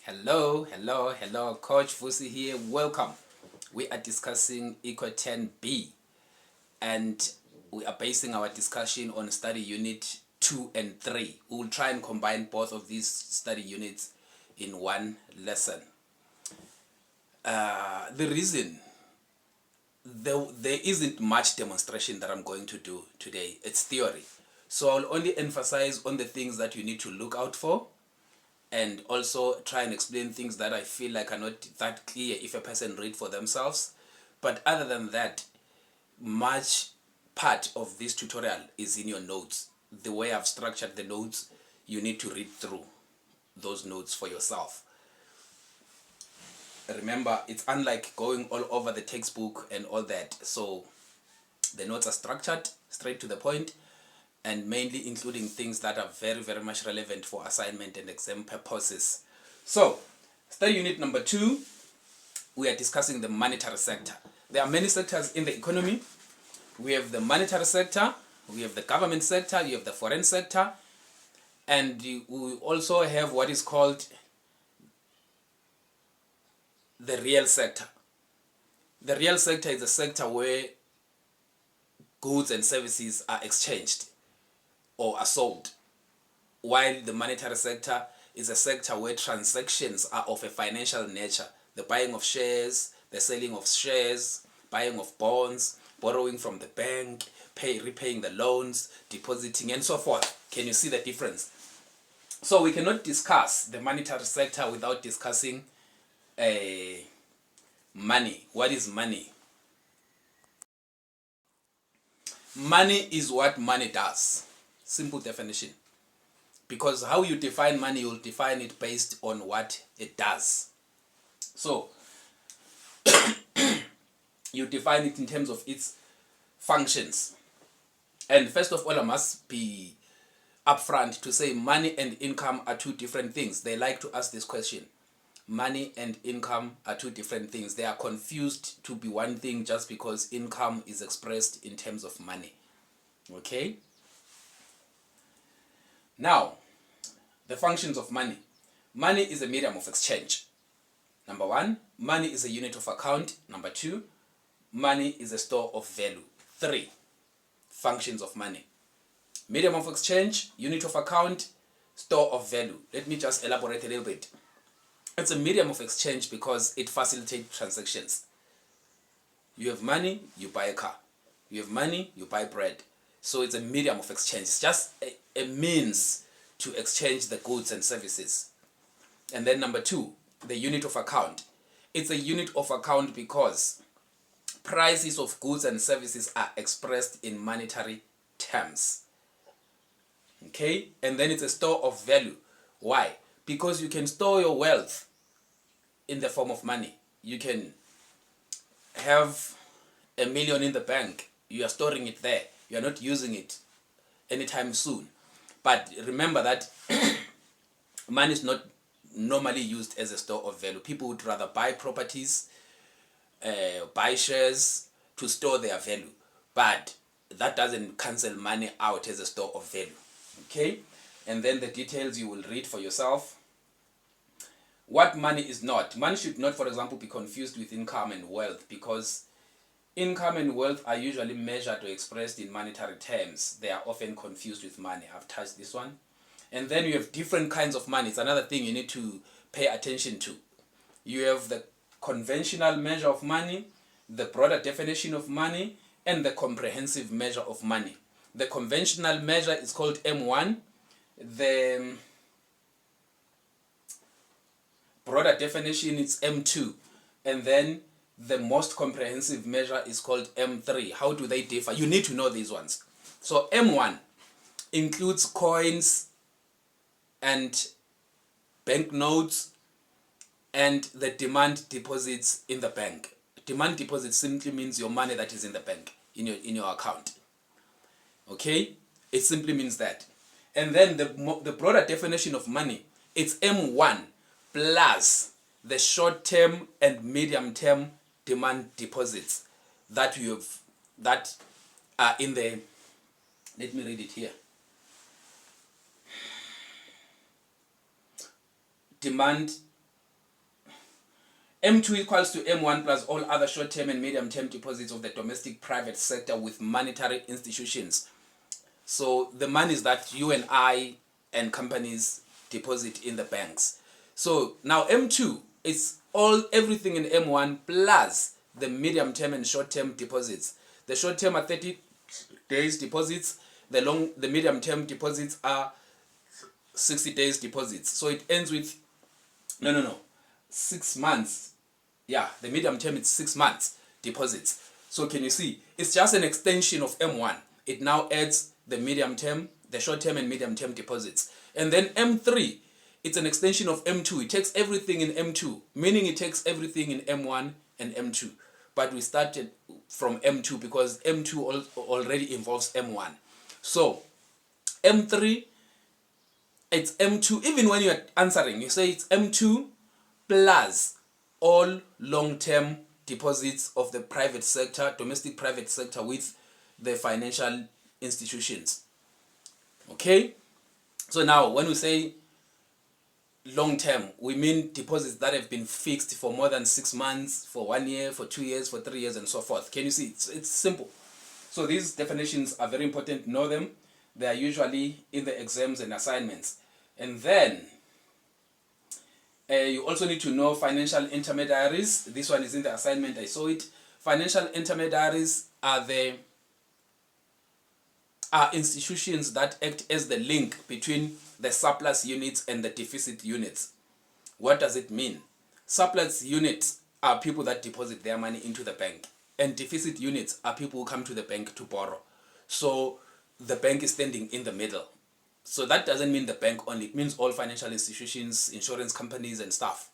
Hello, Coach Fusi here. Welcome. We are discussing Eco 10B and we are basing our discussion on study unit 2 and 3. We will try and combine both of these study units in one lesson. The reason there isn't much demonstration that I'm going to do today. It's theory. So I'll only emphasize on the things that you need to look out for, and also try and explain things that I feel like are not that clear if a person read for themselves. But other than that, much part of this tutorial is in your notes. The way I've structured the notes, you need to read through those notes for yourself. Remember, it's unlike going all over the textbook and all that. So the notes are structured, straight to the point, and mainly including things that are very much relevant for assignment and exam purposes. So, study unit number 2, we are discussing the monetary sector. There are many sectors in the economy. We have the monetary sector, we have the government sector, you have the foreign sector, and we also have what is called the real sector. The real sector is a sector where goods and services are exchanged or are sold, while the monetary sector is a sector where transactions are of a financial nature. The buying of shares, the selling of shares, buying of bonds, borrowing from the bank, repaying the loans, depositing, and so forth. Can you see the difference? So we cannot discuss the monetary sector without discussing money. What is money? Money is what money does. Simple definition. Because how you define money, you'll define it based on what it does. So, you define it in terms of its functions. And first of all, I must be upfront to say money and income are two different things. They like to ask this question. Money and income are two different things. They are confused to be one thing just because income is expressed in terms of money. Okay? Now, the functions of money. Money is a medium of exchange. Number 1, money is a unit of account. Number 2, money is a store of value. 3 functions of money. Medium of exchange, unit of account, store of value. Let me just elaborate a little bit. It's a medium of exchange because it facilitates transactions. You have money, you buy a car. You have money, you buy bread. So it's a medium of exchange. It's just a means to exchange the goods and services. And then number 2, the unit of account. It's a unit of account because prices of goods and services are expressed in monetary terms. Okay? And then it's a store of value. Why? Because you can store your wealth in the form of money. You can have $1 million in the bank. You are storing it there. You are not using it anytime soon. But remember that money is not normally used as a store of value. People would rather buy properties, buy shares to store their value. But that doesn't cancel money out as a store of value. Okay? And then the details you will read for yourself. What money is not. Money should not, for example, be confused with income and wealth, because income and wealth are usually measured or expressed in monetary terms. They are often confused with money. I've touched this one. And then you have different kinds of money. It's another thing you need to pay attention to. You have the conventional measure of money, the broader definition of money, and the comprehensive measure of money. The conventional measure is called M1. The broader definition is M2. And then the most comprehensive measure is called M3. How do they differ? You need to know these ones. So M1 includes coins and banknotes and the demand deposits in the bank. Demand deposit simply means your money that is in the bank, in your account. Okay? It simply means that. And then the broader definition of money, it's M1 plus the short-term and medium-term demand deposits that are in the, let me read it here. Demand M2 equals to M1 plus all other short-term and medium-term deposits of the domestic private sector with monetary institutions. So the money is that you and I and companies deposit in the banks. So now M2 is everything in M1 plus the medium-term and short-term deposits. The short-term are 30 days deposits. The medium-term deposits are 60 days deposits. So it ends with 6 months. Yeah, the medium term is 6 months deposits. So can you see? It's just an extension of M1. It now adds the medium term, the short term and medium term deposits. And then M3, it's an extension of M2. It takes everything in M2, meaning it takes everything in M1 and M2. But we started from M2 because M2 already involves M1. So M3, it's M2. Even when you're answering, you say it's M2 plus all long-term deposits of the private sector, domestic private sector with the financial institutions. Okay? So now when we say long-term, we mean deposits that have been fixed for more than 6 months, for 1 year, for 2 years, for 3 years, and so forth. Can you see? It's simple. So these definitions are very important. Know them. They are usually in the exams and assignments. And then you also need to know financial intermediaries. This one is in the assignment. I saw it. Financial intermediaries are institutions that act as the link between the surplus units and the deficit units. What does it mean? Surplus units are people that deposit their money into the bank, and deficit units are people who come to the bank to borrow. So the bank is standing in the middle. So that doesn't mean the bank only. It means all financial institutions, insurance companies, and stuff.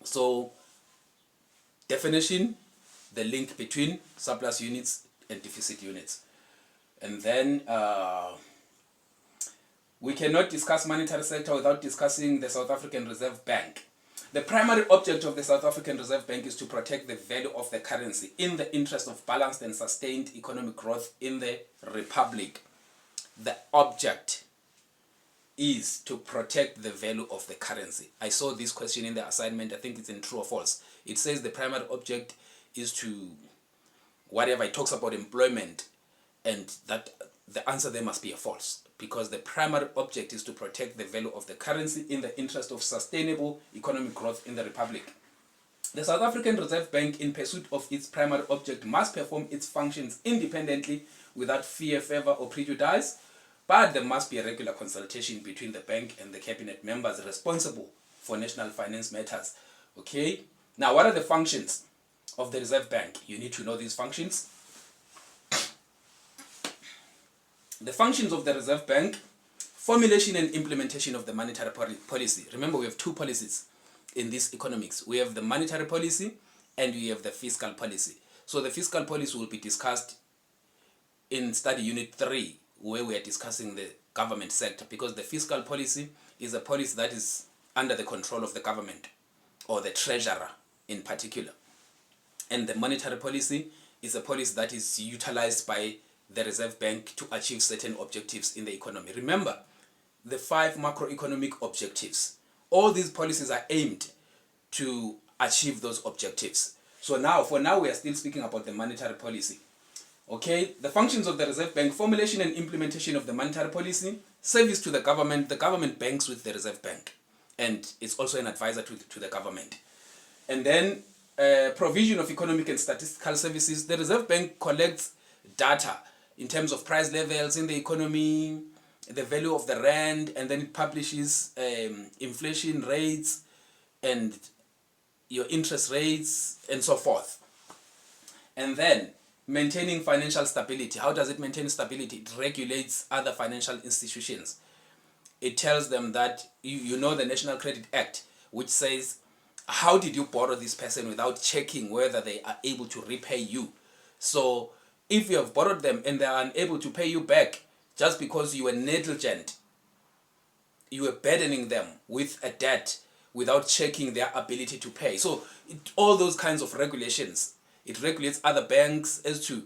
So definition, the link between surplus units and deficit units. And then we cannot discuss monetary sector without discussing the South African Reserve Bank. The primary object of the South African Reserve Bank is to protect the value of the currency in the interest of balanced and sustained economic growth in the Republic. The object is to protect the value of the currency. I saw this question in the assignment. I think it's in true or false. It says the primary object is to whatever. It talks about employment, and that the answer there must be a false, because the primary object is to protect the value of the currency in the interest of sustainable economic growth in the Republic. The South African Reserve Bank, in pursuit of its primary object, must perform its functions independently without fear, favor, or prejudice, but there must be a regular consultation between the bank and the cabinet members responsible for national finance matters. Okay? Now, what are the functions of the Reserve Bank? You need to know these functions. The functions of the Reserve Bank: formulation and implementation of the monetary policy. Remember, we have two policies in this economics. We have the monetary policy and we have the fiscal policy. So the fiscal policy will be discussed in study unit 3, where we are discussing the government sector, because the fiscal policy is a policy that is under the control of the government or the treasurer in particular. And the monetary policy is a policy that is utilized by the Reserve Bank to achieve certain objectives in the economy. Remember, the 5 macroeconomic objectives. All these policies are aimed to achieve those objectives. So now, for now, we are still speaking about the monetary policy. Okay, the functions of the Reserve Bank: formulation and implementation of the monetary policy, service to the government banks with the Reserve Bank, and it's also an advisor to the government. And then provision of economic and statistical services. The Reserve Bank collects data in terms of price levels in the economy, the value of the rand, and then it publishes inflation rates and your interest rates and so forth. And then maintaining financial stability. How does it maintain stability? It regulates other financial institutions. It tells them that you know the National Credit Act, which says, how did you borrow this person without checking whether they are able to repay you? So if you have borrowed them and they are unable to pay you back just because you were negligent, you were burdening them with a debt without checking their ability to pay. So all those kinds of regulations. It regulates other banks as to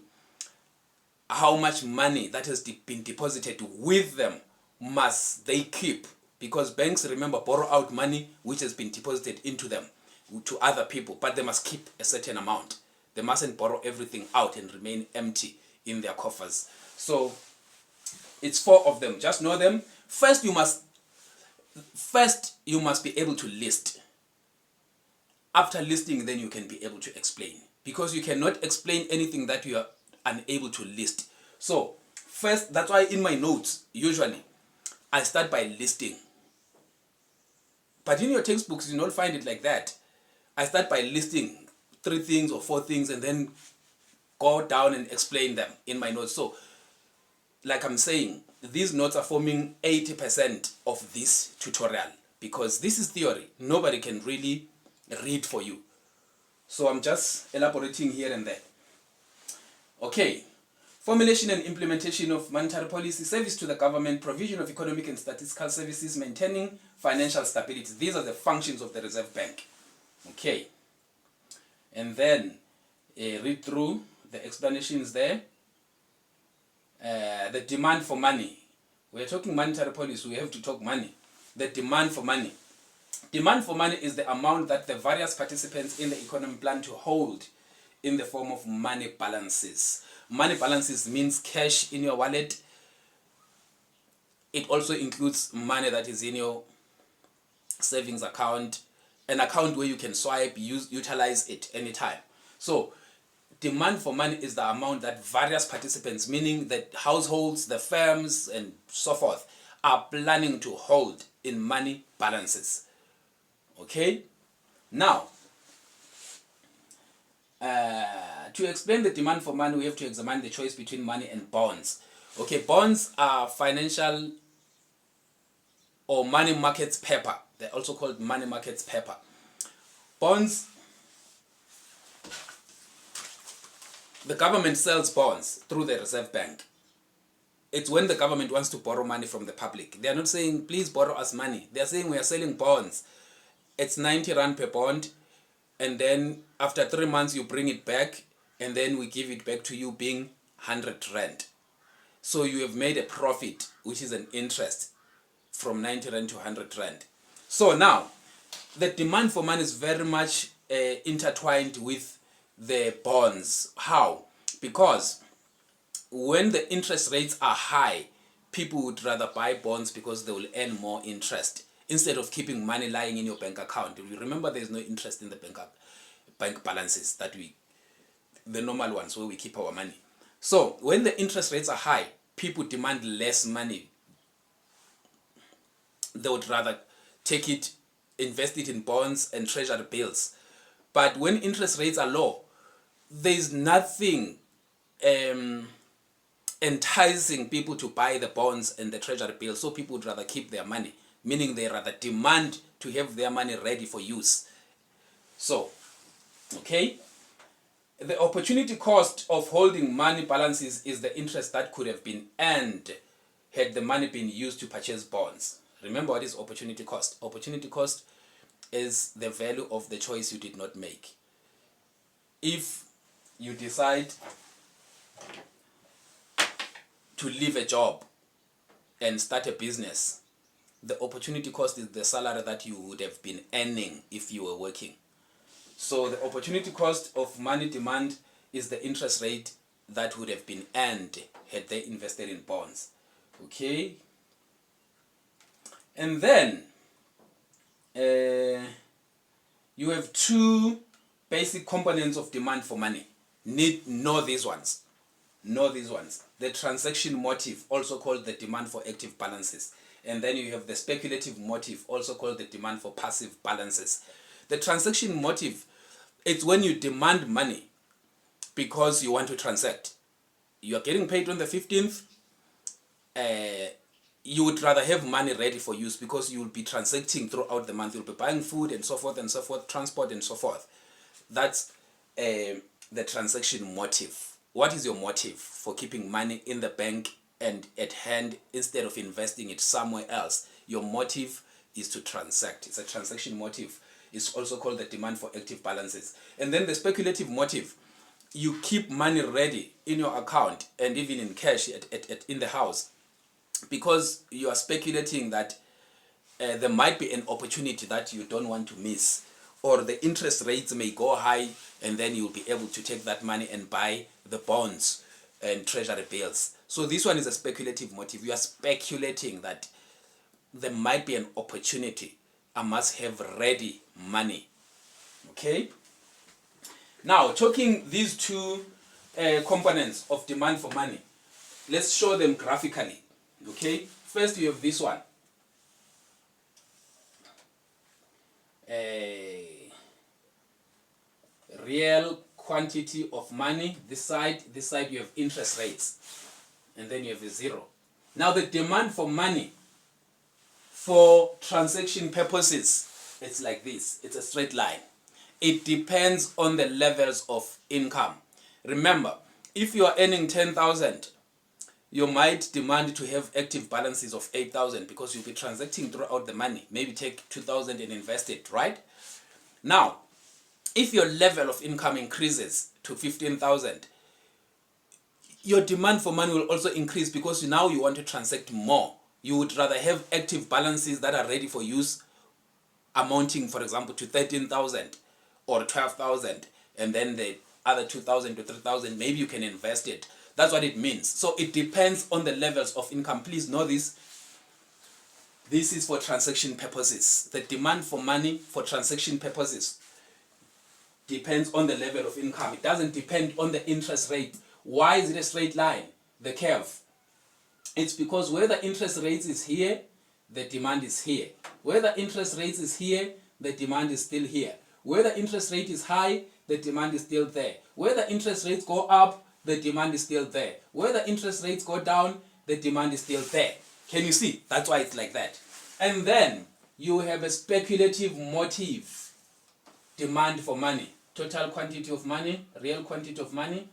how much money that has been deposited with them must they keep. Because banks, remember, borrow out money which has been deposited into them. to other people, but they must keep a certain amount. They mustn't borrow everything out and remain empty in their coffers. So it's 4 of them. Just know them. First you must be able to list. After listing, then you can be able to explain, because you cannot explain anything that you are unable to list. So first, that's why in my notes usually I start by listing. But in your textbooks you don't find it like that. I start by listing 3 things or 4 things and then go down and explain them in my notes. So like I'm saying, these notes are forming 80% of this tutorial, because this is theory. Nobody can really read for you. So I'm just elaborating here and there. Okay. Formulation and implementation of monetary policy, service to the government, provision of economic and statistical services, maintaining financial stability. These are the functions of the Reserve Bank. Okay. And then read through the explanations there. The demand for money. We're talking monetary policy, we have to talk money. The demand for money. Demand for money is the amount that the various participants in the economy plan to hold in the form of money balances. Money balances means cash in your wallet. It also includes money that is in your savings account, an account where you can swipe, utilize it anytime. So demand for money is the amount that various participants, meaning the households, the firms, and so forth, are planning to hold in money balances. Okay? Now, to explain the demand for money, we have to examine the choice between money and bonds. Okay, bonds are financial or money markets paper. They're also called money markets paper. Bonds, the government sells bonds through the Reserve Bank. It's when the government wants to borrow money from the public. They are not saying, please borrow us money. They are saying, we are selling bonds. It's 90 Rand per bond. And then after 3 months, you bring it back. And then we give it back to you being 100 Rand. So you have made a profit, which is an interest from 90 Rand to 100 Rand. So now, the demand for money is very much intertwined with the bonds. How? Because when the interest rates are high, people would rather buy bonds because they will earn more interest instead of keeping money lying in your bank account. You remember, there is no interest in the bank balances the normal ones where we keep our money. So when the interest rates are high, people demand less money. They would rather take it, invest it in bonds and treasury bills. But when interest rates are low, there is nothing enticing people to buy the bonds and the treasury bills. So people would rather keep their money, meaning they rather demand to have their money ready for use. So, okay, the opportunity cost of holding money balances is the interest that could have been earned had the money been used to purchase bonds. Remember, what is opportunity cost? Opportunity cost is the value of the choice you did not make. If you decide to leave a job and start a business, the opportunity cost is the salary that you would have been earning if you were working. So the opportunity cost of money demand is the interest rate that would have been earned had they invested in bonds. Okay? And then you have 2 basic components of demand for money. Know these ones. Know these ones. The transaction motive, also called the demand for active balances. And then you have the speculative motive, also called the demand for passive balances. The transaction motive, it's when you demand money because you want to transact. You are getting paid on the 15th. You would rather have money ready for use because you will be transacting throughout the month. You'll be buying food and so forth, transport and so forth. That's the transaction motive. What is your motive for keeping money in the bank and at hand instead of investing it somewhere else? Your motive is to transact. It's a transaction motive. It's also called the demand for active balances. And then the speculative motive, you keep money ready in your account and even in cash in the house because you are speculating that there might be an opportunity that you don't want to miss or the interest rates may go high, and then you'll be able to take that money and buy the bonds and treasury bills. So this one is a speculative motive. You are speculating that there might be an opportunity. I must have ready money. Okay? Now, talking these two components of demand for money, let's show them graphically. Okay? First, you have this one. Real quantity of money. This side you have interest rates. And then you have a zero. Now, the demand for money for transaction purposes, it's like this. It's a straight line. It depends on the levels of income. Remember, if you are earning 10,000, you might demand to have active balances of 8,000 because you'll be transacting throughout the money. Maybe take 2,000 and invest it, right? Now, if your level of income increases to 15,000, your demand for money will also increase because now you want to transact more. You would rather have active balances that are ready for use, amounting, for example, to 13,000 or 12,000, and then the other 2,000 to 3,000, maybe you can invest it. That's what it means. So it depends on the levels of income. Please know this. This is for transaction purposes. The demand for money for transaction purposes depends on the level of income. It doesn't depend on the interest rate. Why is it a straight line? The curve. It's because where the interest rate is here, the demand is here. Where the interest rate is here, the demand is still here. Where the interest rate is high, the demand is still there. Where the interest rates go up, the demand is still there. Where the interest rates go down, the demand is still there. Can you see? That's why it's like that. And then you have a speculative motive. Demand for money. Total quantity of money, real quantity of money,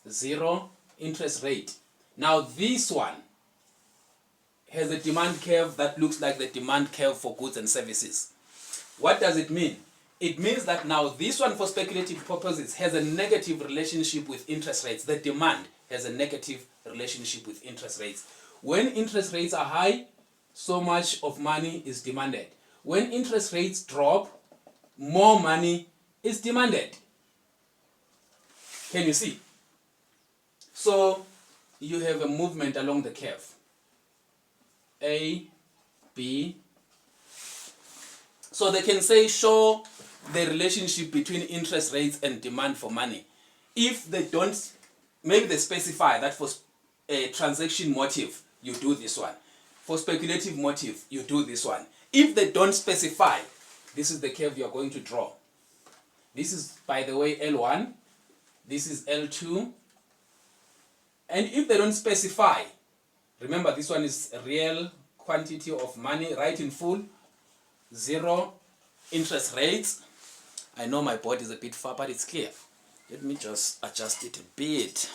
zero, interest rate. Now this one has a demand curve that looks like the demand curve for goods and services. What does it mean? It means that now this one for speculative purposes has a negative relationship with interest rates. The demand has a negative relationship with interest rates. When interest rates are high, so much of money is demanded. When interest rates drop, more money is demanded. Can you see? So you have a movement along the curve. A, B. So they can say show the relationship between interest rates and demand for money. If they don't, maybe they specify that for a transaction motive, you do this one. For speculative motive, you do this one. If they don't specify, this is the curve you are going to draw. This is, by the way, L1. This is L2. And if they don't specify, remember this one is real quantity of money, right in full, zero, interest rates. I know my board is a bit far, but it's clear. Let me just adjust it a bit.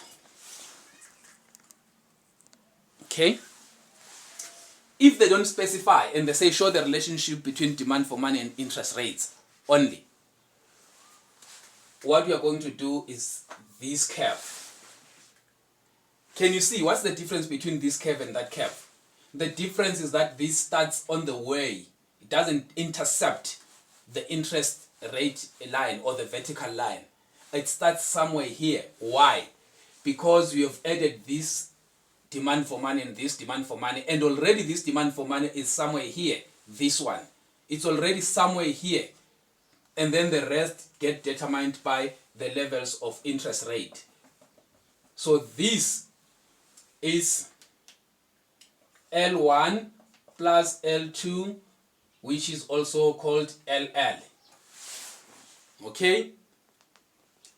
Okay. If they don't specify and they say show the relationship between demand for money and interest rates only, what we are going to do is this curve. Can you see what's the difference between this curve and that curve? The difference is that this starts on the way. It doesn't intercept the interest rate line or the vertical line. It starts somewhere here. Why? Because we have added this demand for money and this demand for money, and already this demand for money is somewhere here. This one. It's already somewhere here. And then the rest get determined by the levels of interest rate. So this is L1 plus L2, which is also called LL. Okay?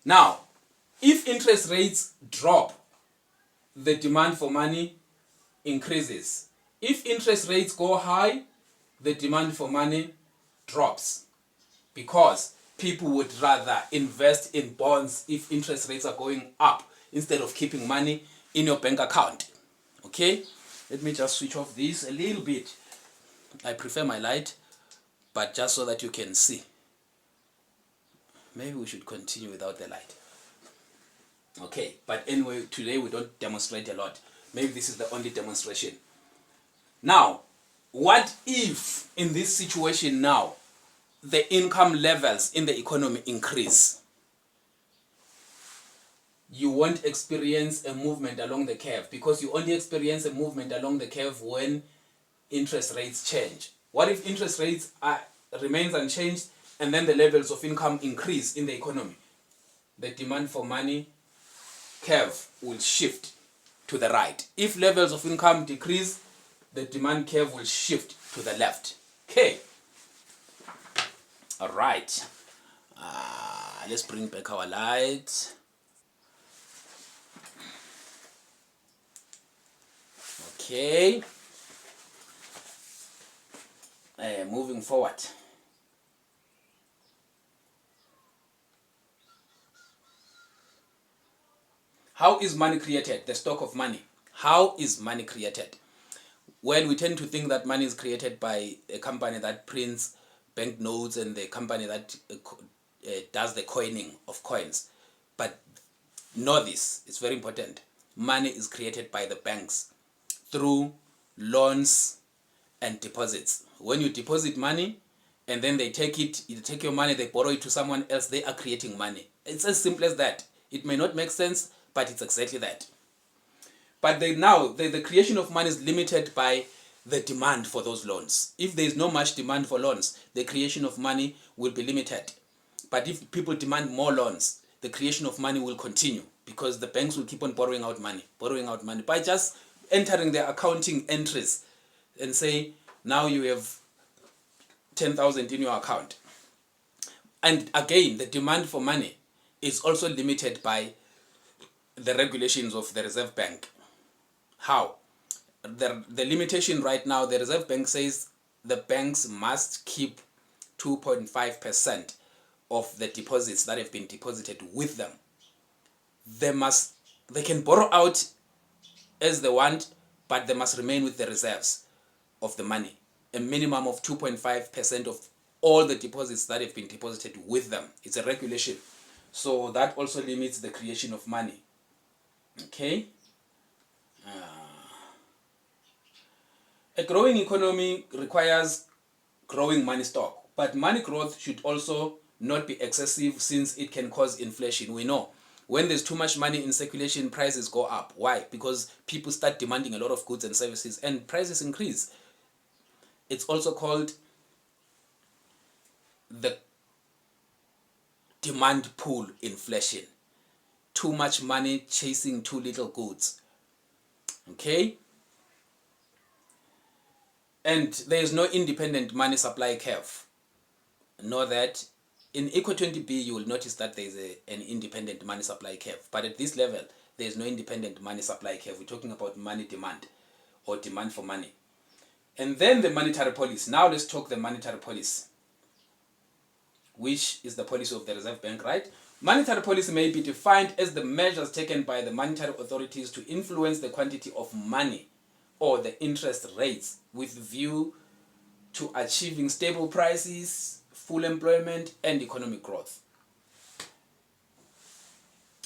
Now, if interest rates drop, the demand for money increases. If interest rates go high, the demand for money drops. Because people would rather invest in bonds if interest rates are going up instead of keeping money in your bank account. Okay? Let me just switch off this a little bit. I prefer my light, but just so that you can see. Maybe we should continue without the light. Okay, but anyway, today we don't demonstrate a lot. Maybe this is the only demonstration. Now, what if in this situation now, the income levels in the economy increase, you won't experience a movement along the curve, because you only experience a movement along the curve when interest rates change. What if interest rates remains unchanged and then the levels of income increase in the economy? The demand for money curve will shift to the right. If levels of income decrease, the demand curve will shift to the left. Okay. All right. Let's bring back our light. Okay. Moving forward. How is money created? The stock of money. How is money created? Well, we tend to think that money is created by a company that prints banknotes and the company that does the coining of coins. But know this, it's very important. Money is created by the banks through loans and deposits. When you deposit money and then they take it, you take your money, they borrow it to someone else, they are creating money. It's as simple as that. It may not make sense, but it's exactly that. But the creation of money is limited by the demand for those loans. If there is no much demand for loans, the creation of money will be limited. But if people demand more loans, the creation of money will continue, because the banks will keep on borrowing out money by just entering their accounting entries and say, now you have 10,000 in your account. And again, the demand for money is also limited by the regulations of the Reserve Bank. How? The limitation right now, the Reserve Bank says the banks must keep 2.5% of the deposits that have been deposited with them. They can borrow out as they want, but they must remain with the reserves of the money. A minimum of 2.5% of all the deposits that have been deposited with them. It's a regulation. So that also limits the creation of money. Okay? A growing economy requires growing money stock, but money growth should also not be excessive, since it can cause inflation. We know when there's too much money in circulation, prices go up. Why? Because people start demanding a lot of goods and services and prices increase. It's also called the demand pull inflation. Too much money chasing too little goods. Okay? And there is no independent money supply curve. Know that in Equal 20B, you will notice that there is an independent money supply curve. But at this level, there is no independent money supply curve. We're talking about money demand, or demand for money. And then the monetary policy. Now let's talk the monetary policy, which is the policy of the Reserve Bank, right? Monetary policy may be defined as the measures taken by the monetary authorities to influence the quantity of money or the interest rates with view to achieving stable prices, full employment, and economic growth.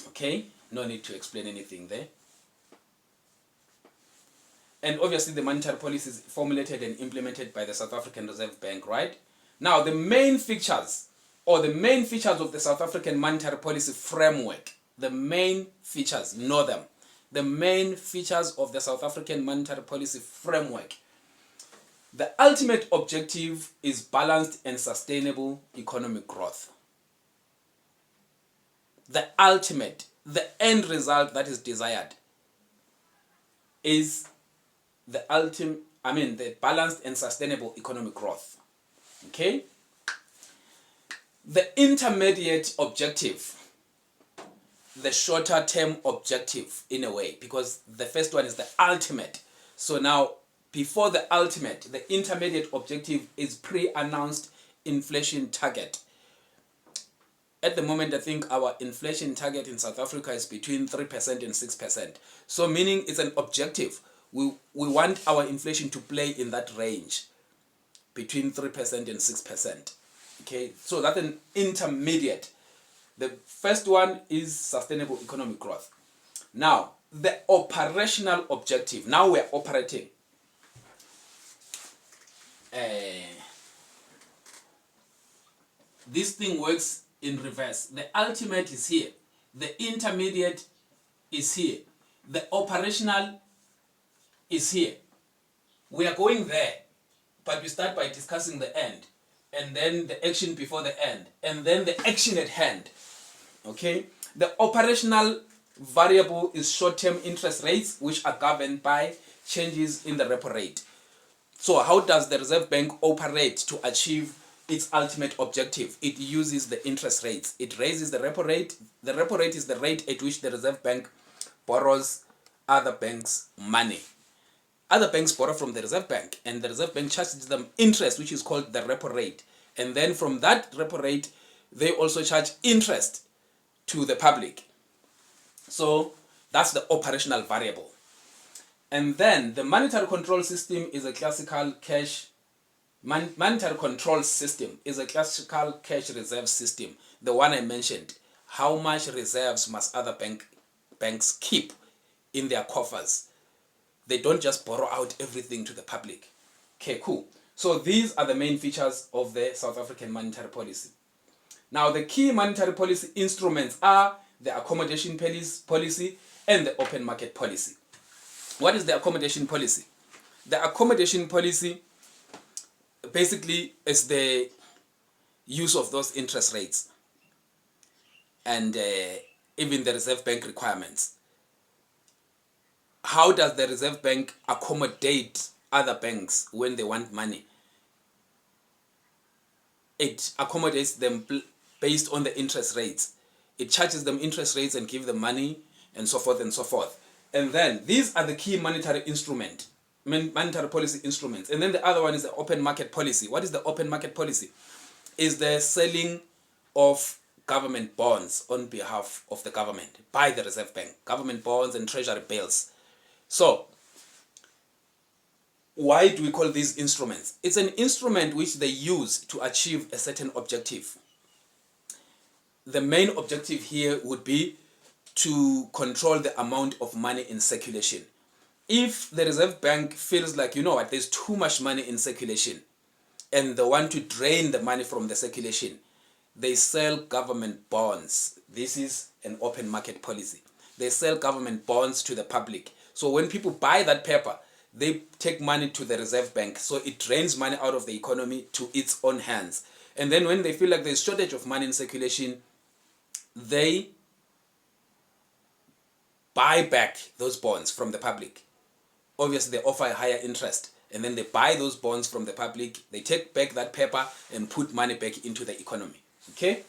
Okay, no need to explain anything there. And obviously the monetary policy is formulated and implemented by the South African Reserve Bank, right? Now the main features of the South African monetary policy framework, the main features, know them. The main features of the South African monetary policy framework. The ultimate objective is balanced and sustainable economic growth. The end result that is desired is the balanced and sustainable economic growth. Okay? The intermediate objective, the shorter term objective in a way, because the first one is the ultimate. So now, before the ultimate, the intermediate objective is pre-announced inflation target. At the moment, I think our inflation target in South Africa is between 3% and 6%. So meaning it's an objective. We want our inflation to play in that range, between 3% and 6%. Okay, so that's an intermediate. The first one is sustainable economic growth. Now, the operational objective. Now we're operating. this thing works in reverse. The ultimate is here. The intermediate is here. The operational is here. We are going there, but we start by discussing the end, and then the action before the end, and then the action at hand. Okay? The operational variable is short-term interest rates, which are governed by changes in the repo rate. So how does the Reserve Bank operate to achieve its ultimate objective? It uses the interest rates. It raises the repo rate. The repo rate is the rate at which the Reserve Bank borrows other banks' money. Other banks borrow from the Reserve Bank, and the Reserve Bank charges them interest, which is called the repo rate. And then from that repo rate, they also charge interest to the public. So that's the operational variable. And then the monetary control system is a classical cash. Monetary control system is a classical cash reserve system. The one I mentioned. How much reserves must other banks keep in their coffers? They don't just borrow out everything to the public. Okay, cool. So these are the main features of the South African monetary policy. Now, the key monetary policy instruments are the accommodation policy and the open market policy. What is the accommodation policy? The accommodation policy basically is the use of those interest rates and even the Reserve Bank requirements. How does the Reserve Bank accommodate other banks when they want money? It accommodates them based on the interest rates. It charges them interest rates and gives them money and so forth and so forth. And then these are the key monetary policy instruments. And then the other one is the open market policy. What is the open market policy? Is the selling of government bonds on behalf of the government by the Reserve Bank. Government bonds and treasury bills. So, why do we call these instruments? It's an instrument which they use to achieve a certain objective. The main objective here would be to control the amount of money in circulation. If the Reserve Bank feels like, you know what, there's too much money in circulation and they want to drain the money from the circulation, they sell government bonds. This is an open market policy. They sell government bonds to the public. So when people buy that paper, they take money to the Reserve Bank. So it drains money out of the economy to its own hands. And then when they feel like there's shortage of money in circulation, they buy back those bonds from the public. Obviously, they offer a higher interest. And then they buy those bonds from the public. They take back that paper and put money back into the economy. Okay?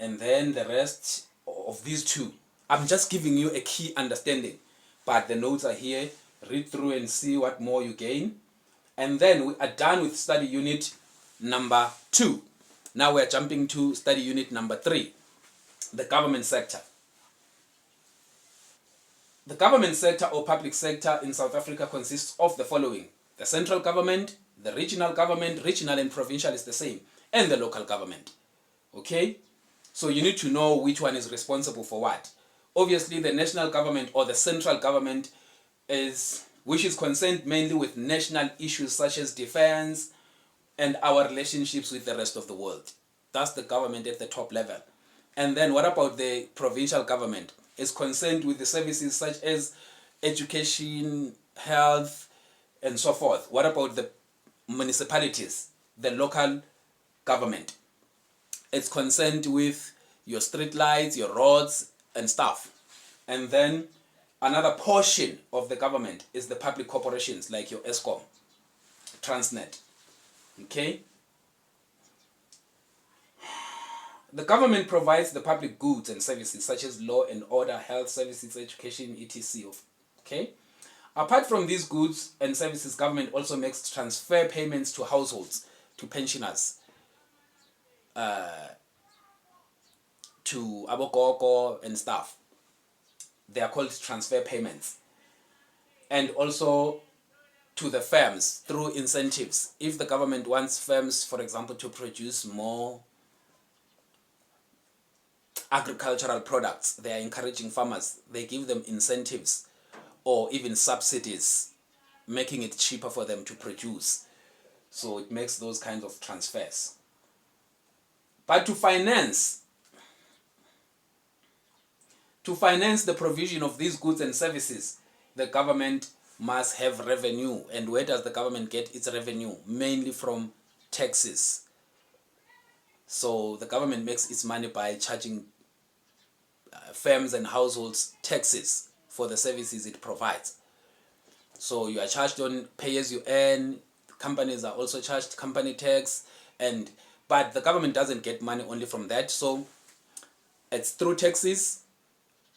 And then the rest of these two. I'm just giving you a key understanding. But the notes are here. Read through and see what more you gain. And then we are done with study unit number 2. Now we're jumping to study unit number 3. The government sector. The government sector or public sector in South Africa consists of the following. The central government, the regional and provincial is the same, and the local government. Okay? So you need to know which one is responsible for what. Obviously, the national government or the central government which is concerned mainly with national issues such as defense and our relationships with the rest of the world. That's the government at the top level. And then what about the provincial government? Is concerned with the services such as education, health, and so forth. What about the municipalities, the local government? It's concerned with your street lights, your roads, and stuff. And then another portion of the government is the public corporations like your Eskom, Transnet. Okay? The government provides the public goods and services such as law and order, health services, education, etc. Okay? Apart from these goods and services, government also makes transfer payments to households, to pensioners, to abogogo and stuff. They are called transfer payments. And also to the firms through incentives. If the government wants firms, for example, to produce more agricultural products, they are encouraging farmers. They give them incentives or even subsidies, making it cheaper for them to produce. So it makes those kinds of transfers. But to finance the provision of these goods and services, the government must have revenue. And where does the government get its revenue? Mainly from taxes. So the government makes its money by charging firms and households taxes for the services it provides. So you are charged on pay as you earn. Companies are also charged company tax, but the government doesn't get money only from that. So it's through taxes,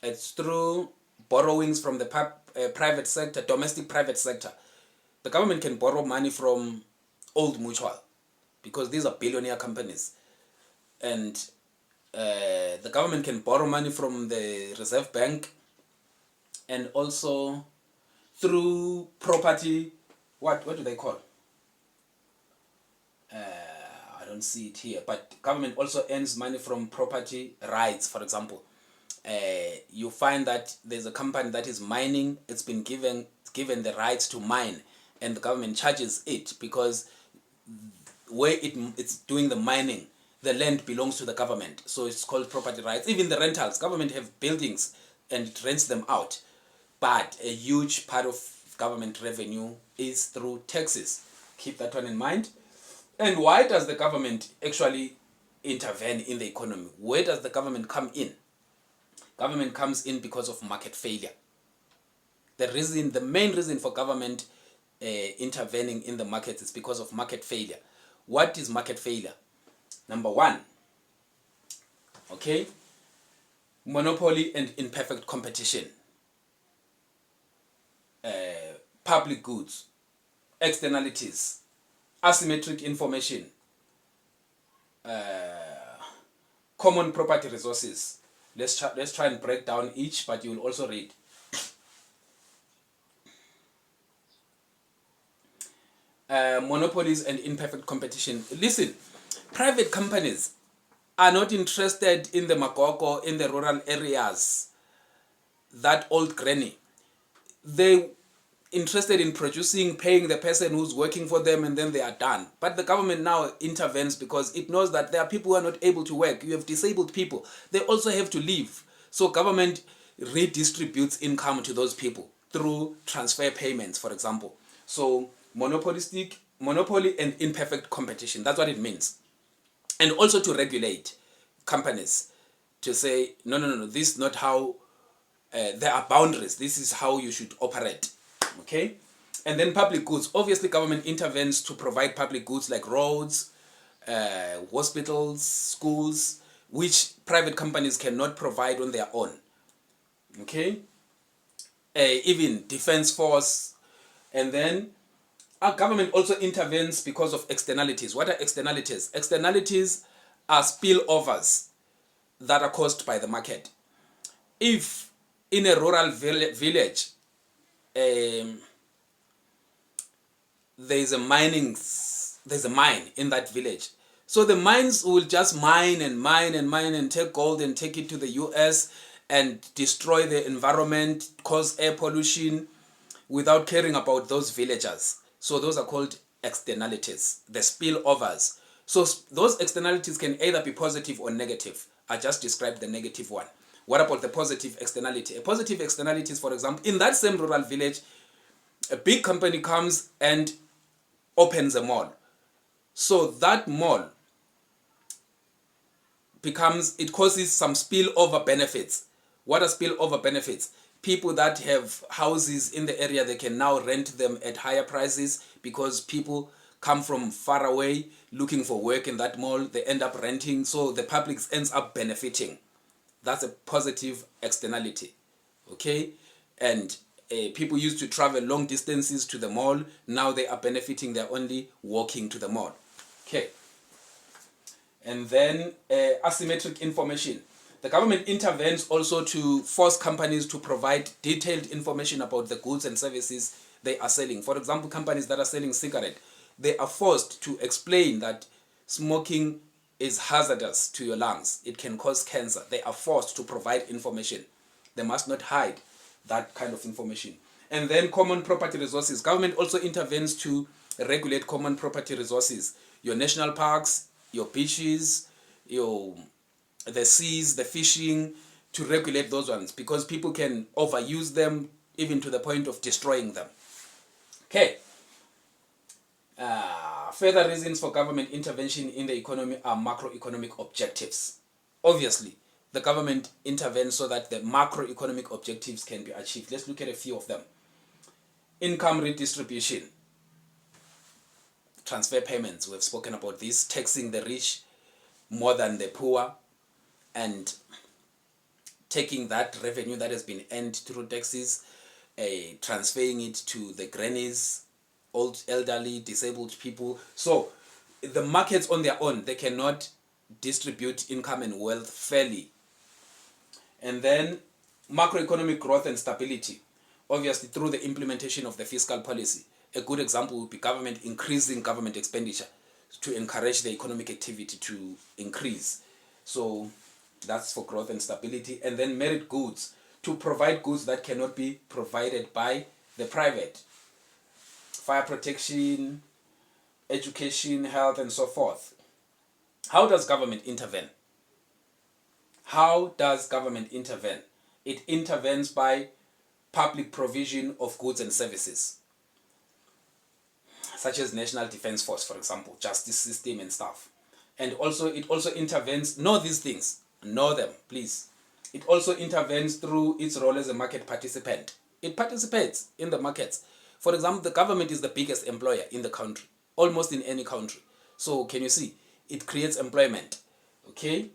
it's through borrowings from the private sector, domestic private sector. The government can borrow money from Old Mutual because these are billionaire companies, and the government can borrow money from the Reserve Bank, and also through property. What do they call? I don't see it here, but government also earns money from property rights. For example, you find that there's a company that is mining. It's been given the rights to mine, and the government charges it because where it's doing the mining, the land belongs to the government. So it's called property rights. Even the rentals, government have buildings and it rents them out. But a huge part of government revenue is through taxes. Keep that one in mind. And why does the government actually intervene in the economy? Where does the government come in? Government comes in because of market failure. The main reason for government intervening in the markets is because of market failure. What is market failure? Number one, okay, monopoly and imperfect competition. Public goods, externalities, asymmetric information, common property resources. Let's try and break down each, but you will also read. Monopolies and imperfect competition. Listen, private companies are not interested in the Makoko, in the rural areas, that old granny. They interested in producing, paying the person who's working for them, and then they are done. But the government now intervenes because it knows that there are people who are not able to work. You have disabled people. They also have to live. So government redistributes income to those people through transfer payments, for example. So monopoly and imperfect competition. That's what it means. And also to regulate companies, to say, no, this is not how, there are boundaries. This is how you should operate. Okay? And then public goods. Obviously, government intervenes to provide public goods like roads, hospitals, schools, which private companies cannot provide on their own. Okay? Even defense force. And then our government also intervenes because of externalities. What are externalities? Externalities are spillovers that are caused by the market. If in a rural village, there's a mine in that village. So the mines will just mine and take gold and take it to the US and destroy the environment, cause air pollution without caring about those villagers. So those are called externalities, the spillovers. So those externalities can either be positive or negative. I just described the negative one. What about the positive externality? A positive externality is, for example, in that same rural village, a big company comes and opens a mall. So that mall it causes some spillover benefits. What are spillover benefits? People that have houses in the area, they can now rent them at higher prices because people come from far away looking for work in that mall. They end up renting, so the public ends up benefiting. That's a positive externality. Okay? And people used to travel long distances to the mall. Now they are benefiting. They're only walking to the mall. Okay. And then asymmetric information. The government intervenes also to force companies to provide detailed information about the goods and services they are selling. For example, companies that are selling cigarettes, they are forced to explain that smoking is hazardous to your lungs. It can cause cancer. They are forced to provide information. They must not hide that kind of information. And then common property resources. Government also intervenes to regulate common property resources, your national parks, your beaches, the seas, the fishing, to regulate those ones, because people can overuse them even to the point of destroying them. Okay. Further reasons for government intervention in the economy are macroeconomic objectives. Obviously, the government intervenes so that the macroeconomic objectives can be achieved. Let's look at a few of them. Income redistribution, transfer payments, we've spoken about this, taxing the rich more than the poor, and taking that revenue that has been earned through taxes, transferring it to the grannies, old, elderly, disabled people. So the markets on their own, they cannot distribute income and wealth fairly. And then macroeconomic growth and stability, obviously through the implementation of the fiscal policy. A good example would be government increasing government expenditure to encourage the economic activity to increase. So that's for growth and stability. And then merit goods, to provide goods that cannot be provided by the private. Fire protection, education, health, and so forth. How does government intervene? How does government intervene? It intervenes by public provision of goods and services, such as National Defense Force, for example, justice system and stuff. And also, it also intervenes, know these things, know them, please. It also intervenes through its role as a market participant. It participates in the markets. For example, the government is the biggest employer in the country, almost in any country. So can you see? It creates employment. Okay?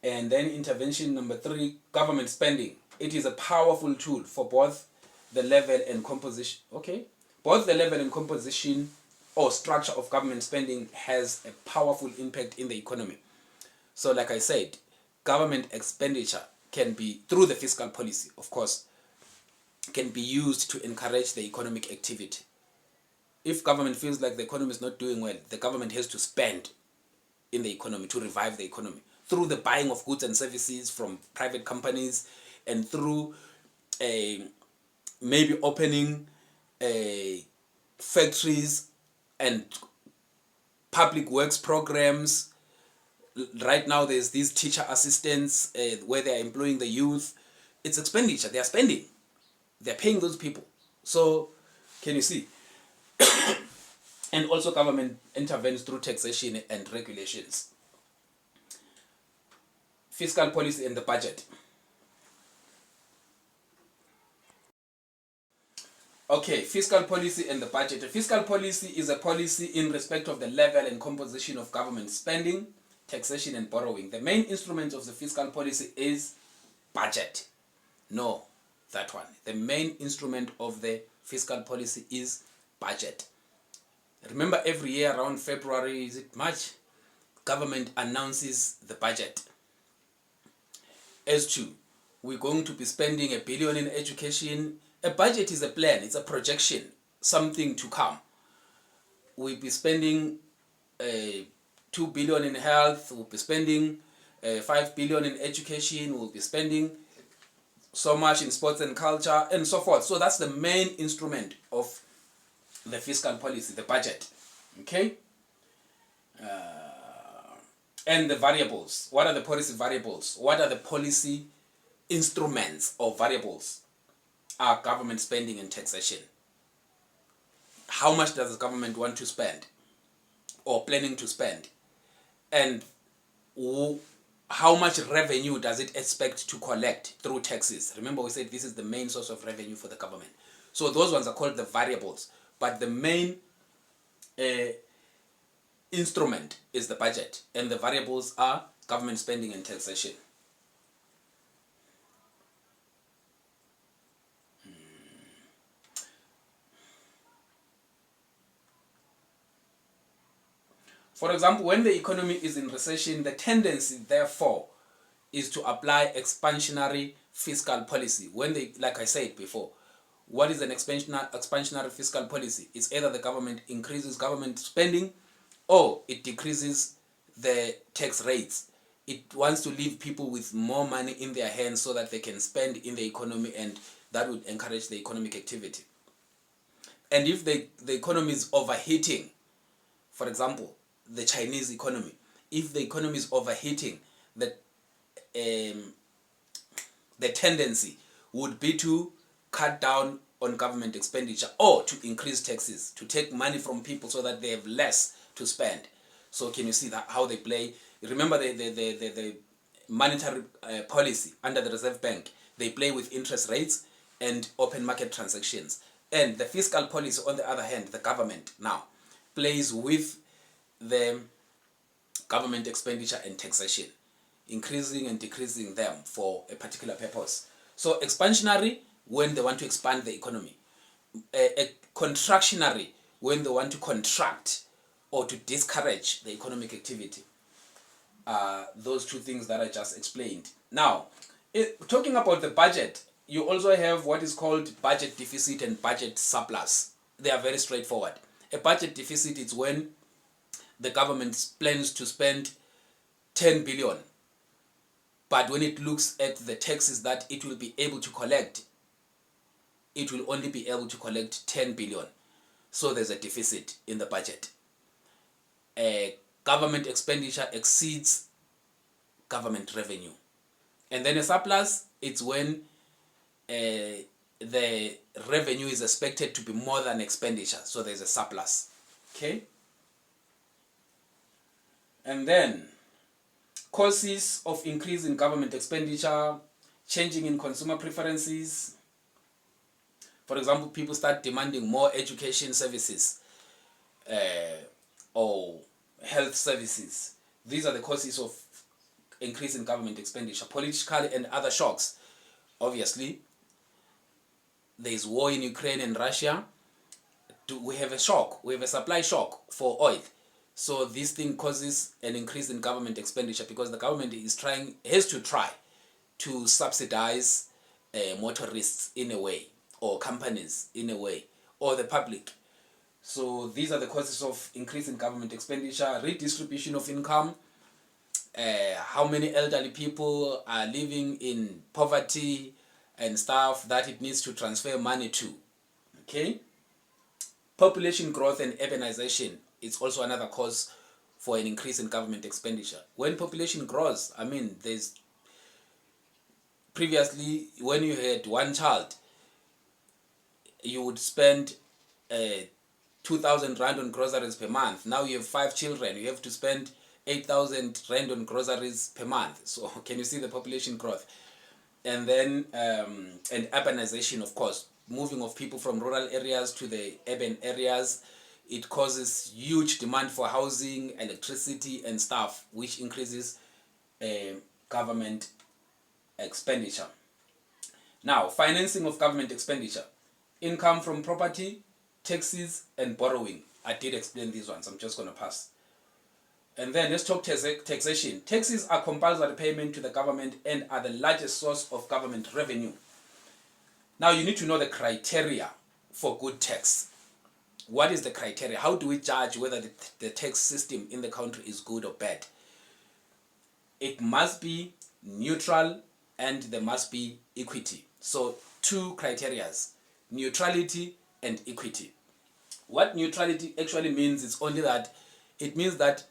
And then intervention number 3, government spending. It is a powerful tool for both the level and composition. Okay? Both the level and composition or structure of government spending has a powerful impact in the economy. So like I said, government expenditure can be, through the fiscal policy, of course, can be used to encourage the economic activity. If government feels like the economy is not doing well, the government has to spend in the economy to revive the economy through the buying of goods and services from private companies, and through maybe opening factories and public works programs. Right now there's these teacher assistants where they're employing the youth. It's expenditure, they're spending. They're paying those people. So, can you see? And also government intervenes through taxation and regulations. Fiscal policy and the budget. Okay, fiscal policy and the budget. A fiscal policy is a policy in respect of the level and composition of government spending, taxation and borrowing. The main instrument of the fiscal policy is budget. No, that one. The main instrument of the fiscal policy is budget. Remember, every year around February, is it March, government announces the budget. As to, we're going to be spending $1 billion in education. A budget is a plan, it's a projection, something to come. We'll be spending $2 billion in health, we'll be spending $5 billion in education, we'll be spending so much in sports and culture, and so forth. So that's the main instrument of the fiscal policy, the budget. Okay? And the variables. What are the policy variables? What are the policy instruments or variables? Are government spending and taxation. How much does the government want to spend or planning to spend? And how much revenue does it expect to collect through taxes? Remember, we said this is the main source of revenue for the government. So those ones are called the variables. But the main instrument is the budget, and the variables are government spending and taxation. For example, when the economy is in recession, the tendency, therefore, is to apply expansionary fiscal policy. When they, like I said before, what is an expansionary fiscal policy? It's either the government increases government spending or it decreases the tax rates. It wants to leave people with more money in their hands so that they can spend in the economy, and that would encourage the economic activity. And if the economy is overheating, for example, the Chinese economy, if the economy is overheating, the tendency would be to cut down on government expenditure or to increase taxes, to take money from people so that they have less to spend. So can you see that how they play? Remember the monetary policy under the Reserve Bank, they play with interest rates and open market transactions. And the fiscal policy, on the other hand, the government now plays with the government expenditure and taxation, increasing and decreasing them for a particular purpose. So expansionary, when they want to expand the economy. Contractionary, when they want to contract or to discourage the economic activity. Those two things that I just explained. Now, talking about the budget, you also have what is called budget deficit and budget surplus. They are very straightforward. A budget deficit is when the government plans to spend 10 billion, but when it looks at the taxes that it will be able to collect, it will only be able to collect 10 billion. So there's a deficit in the budget. Government expenditure exceeds government revenue. And then a surplus, it's when the revenue is expected to be more than expenditure. So there's a surplus. Okay? And then causes of increase in government expenditure, changing in consumer preferences. For example, people start demanding more education services or health services. These are the causes of increase in government expenditure. Political and other shocks. Obviously, there is war in Ukraine and Russia. We have a shock. We have a supply shock for oil. So this thing causes an increase in government expenditure because the government has to try to subsidize motorists in a way, or companies in a way, or the public. So these are the causes of increase in government expenditure. Redistribution of income. How many elderly people are living in poverty and stuff that it needs to transfer money to. Okay? Population growth and urbanization is also another cause for an increase in government expenditure. When population grows, I mean, there's previously when you had one child, you would spend 2,000 rand on groceries per month. Now you have 5 children, you have to spend 8,000 rand on groceries per month. So can you see the population growth? And then and urbanization, of course, moving of people from rural areas to the urban areas. It causes huge demand for housing, electricity and stuff, which increases government expenditure. Now, financing of government expenditure. Income from property, taxes and borrowing. I did explain these ones, I'm just going to pass. And then let's talk taxation. Taxes are compulsory payment to the government and are the largest source of government revenue. Now you need to know the criteria for good tax. What is the criteria? How do we judge whether the tax system in the country is good or bad? It must be neutral and there must be equity. So 2 criteria, neutrality and equity. What neutrality actually means is only that it means that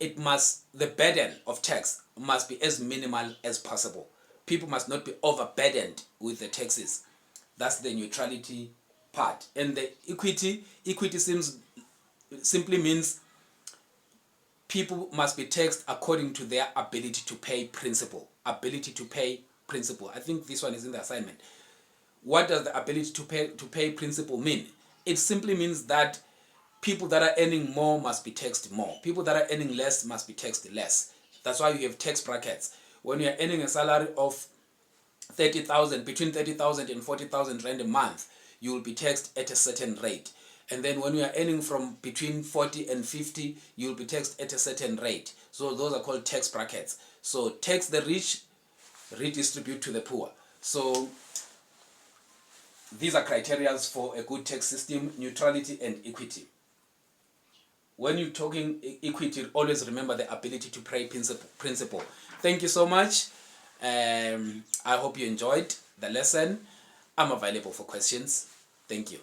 the burden of tax must be as minimal as possible. People must not be overburdened with the taxes. That's the neutrality part. And the equity simply means people must be taxed according to their ability to pay principal. Ability to pay principal. I think this one is in the assignment. What does the ability to pay principal mean? It simply means that people that are earning more must be taxed more. People that are earning less must be taxed less. That's why you have tax brackets. When you are earning a salary of 30,000, between 30,000 and 40,000 rand a month, you will be taxed at a certain rate. And then when you are earning from between 40 and 50, you will be taxed at a certain rate. So those are called tax brackets. So tax the rich, redistribute to the poor. So these are criteria for a good tax system: neutrality and equity. When you're talking equity, always remember the ability to pay principal. Thank you so much. I hope you enjoyed the lesson. I'm available for questions. Thank you.